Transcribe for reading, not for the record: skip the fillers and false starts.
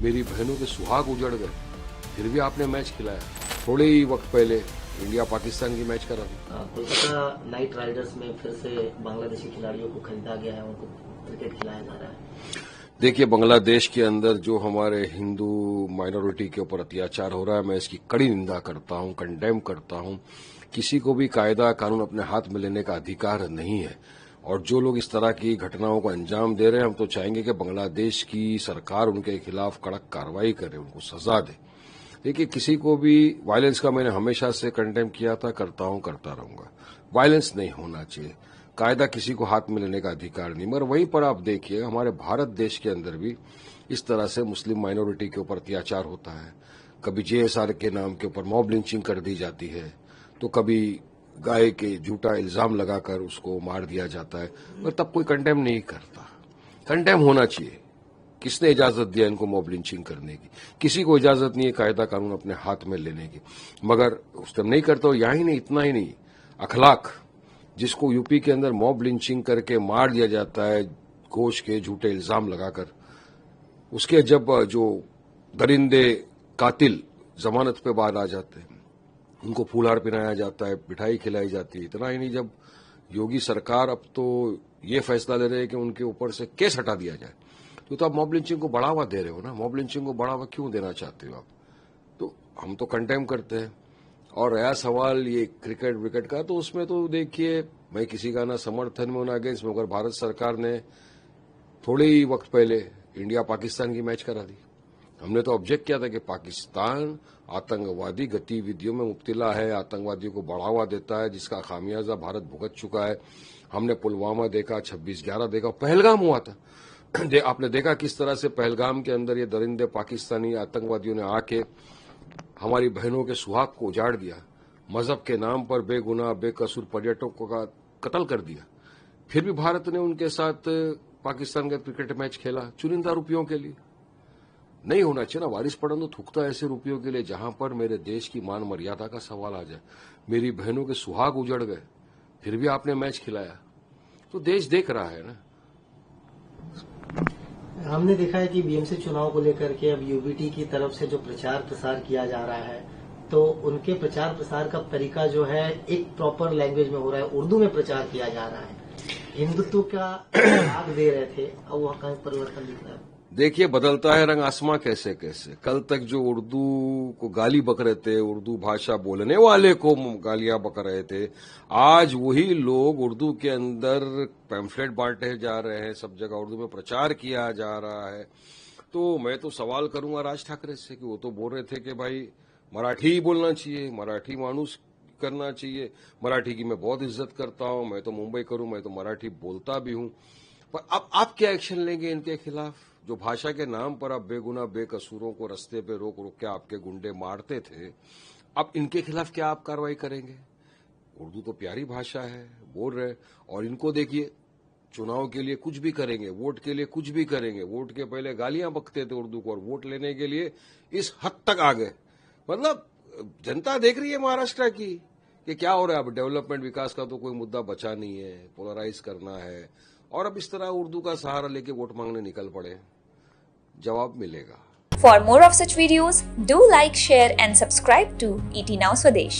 मेरी बहनों के सुहाग उजड़ गए, फिर भी आपने मैच खिलाया। थोड़े ही वक्त पहले इंडिया पाकिस्तान की मैच करा दी। कोलकाता नाइट राइडर्स में फिर से बांग्लादेशी खिलाड़ियों को खरीदा गया है, उनको क्रिकेट खिलाया जा रहा है। देखिए, बांग्लादेश के अंदर जो हमारे हिंदू माइनॉरिटी के ऊपर अत्याचार हो रहा है, मैं इसकी कड़ी निंदा करता हूं, कंडेम करता हूं। किसी को भी कायदा कानून अपने हाथ में लेने का अधिकार नहीं है, और जो लोग इस तरह की घटनाओं को अंजाम दे रहे हैं, हम तो चाहेंगे कि बांग्लादेश की सरकार उनके खिलाफ कड़क कार्रवाई करे, उनको सजा दे। देखिए, किसी को भी वायलेंस का मैंने हमेशा से कंडेम किया था, करता हूं, करता रहूंगा। वायलेंस नहीं होना चाहिए, कायदा किसी को हाथ में लेने का अधिकार नहीं। मगर वहीं पर आप देखिए, हमारे भारत देश के अंदर भी इस तरह से मुस्लिम माइनॉरिटी के ऊपर अत्याचार होता है। कभी जेएसआर के नाम के ऊपर मॉब लिंचिंग कर दी जाती है, तो कभी गाय के झूठा इल्जाम लगाकर उसको मार दिया जाता है, मगर तब कोई कंडेम नहीं करता। कंडेम होना चाहिए। किसने इजाजत दिया इनको मॉब लिंचिंग करने की? किसी को इजाजत नहीं है कायदा कानून अपने हाथ में लेने की, मगर उस टाइम नहीं करता। और यही नहीं, इतना ही नहीं, अखलाक, जिसको यूपी के अंदर मॉब लिंचिंग करके मार दिया जाता है घोष के झूठे इल्जाम लगाकर, उसके जब जो दरिंदे कातिल जमानत पे बाहर आ जाते हैं, उनको फूलहार पहनाया जाता है, मिठाई खिलाई जाती है। इतना ही नहीं, जब योगी सरकार अब तो ये फैसला ले रहे हैं कि उनके ऊपर से केस हटा दिया जाए, तो आप मॉब लिंचिंग को बढ़ावा दे रहे हो ना। मॉब लिंचिंग को बढ़ावा क्यों देना चाहते हो आप? तो हम तो कंडेम करते हैं। और रहा सवाल ये क्रिकेट विकेट का, तो उसमें तो देखिए, मैं किसी का ना समर्थन में ना अगेंस्ट में, मगर भारत सरकार ने थोड़े ही वक्त पहले इंडिया पाकिस्तान की मैच करा दी। हमने तो ऑब्जेक्ट किया था कि पाकिस्तान आतंकवादी गतिविधियों में मुब्तला है, आतंकवादियों को बढ़ावा देता है, जिसका खामियाजा भारत भुगत चुका है। हमने पुलवामा देखा, 26/11 देखा, पहलगाम हुआ था। आपने देखा किस तरह से पहलगाम के अंदर ये दरिंदे पाकिस्तानी आतंकवादियों ने आके हमारी बहनों के सुहाग को उजाड़ दिया, मजहब के नाम पर बेगुनाह बेकसूर पर्यटकों का कत्ल कर दिया। फिर भी भारत ने उनके साथ पाकिस्तान का क्रिकेट मैच खेला, चुनिंदा रुपयों के लिए। नहीं होना चाहिए ना, वारिस पड़न तो थूकता ऐसे रुपयों के लिए जहां पर मेरे देश की मान मर्यादा का सवाल आ जाए। मेरी बहनों के सुहाग उजड़ गए, फिर भी आपने मैच खिलाया, तो देश देख रहा है ना। हमने देखा है कि बीएमसी चुनाव को लेकर के अब यूबीटी की तरफ से जो प्रचार प्रसार किया जा रहा है, तो उनके प्रचार प्रसार का तरीका जो है एक प्रॉपर लैंग्वेज में हो रहा है, उर्दू में प्रचार किया जा रहा है। हिंदुत्व का भाग दे रहे थे, अब वह कहीं परिवर्तन दिख रहा है। देखिए, बदलता है रंग आसमां कैसे कैसे। कल तक जो उर्दू को गाली बक रहे थे, उर्दू भाषा बोलने वाले को गालियां बक रहे थे, आज वही लोग उर्दू के अंदर पैम्फलेट बांटे जा रहे हैं, सब जगह उर्दू में प्रचार किया जा रहा है। तो मैं तो सवाल करूंगा राज ठाकरे से कि वो तो बोल रहे थे कि भाई मराठी ही बोलना चाहिए, मराठी मानूस करना चाहिए। मराठी की मैं बहुत इज्जत करता हूं, मैं तो मुंबई करूं, मैं तो मराठी बोलता भी हूं। पर अब आप क्या एक्शन लेंगे इनके खिलाफ? जो भाषा के नाम पर आप बेगुनाह बेकसूरों को रास्ते पे रोक रोक के आपके गुंडे मारते थे, अब इनके खिलाफ क्या आप कार्रवाई करेंगे? उर्दू तो प्यारी भाषा है, बोल रहे। और इनको देखिए, चुनाव के लिए कुछ भी करेंगे, वोट के लिए कुछ भी करेंगे। वोट के पहले गालियां बकते थे उर्दू को, और वोट लेने के लिए इस हद तक आ गए। मतलब जनता देख रही है महाराष्ट्र की कि क्या हो रहा है। अब डेवलपमेंट विकास का तो कोई मुद्दा बचा नहीं है, पोलराइज करना है, और अब इस तरह उर्दू का सहारा लेके वोट मांगने निकल पड़े। जवाब मिलेगा। For more of such videos, do like, share and subscribe to ET Now Swadesh.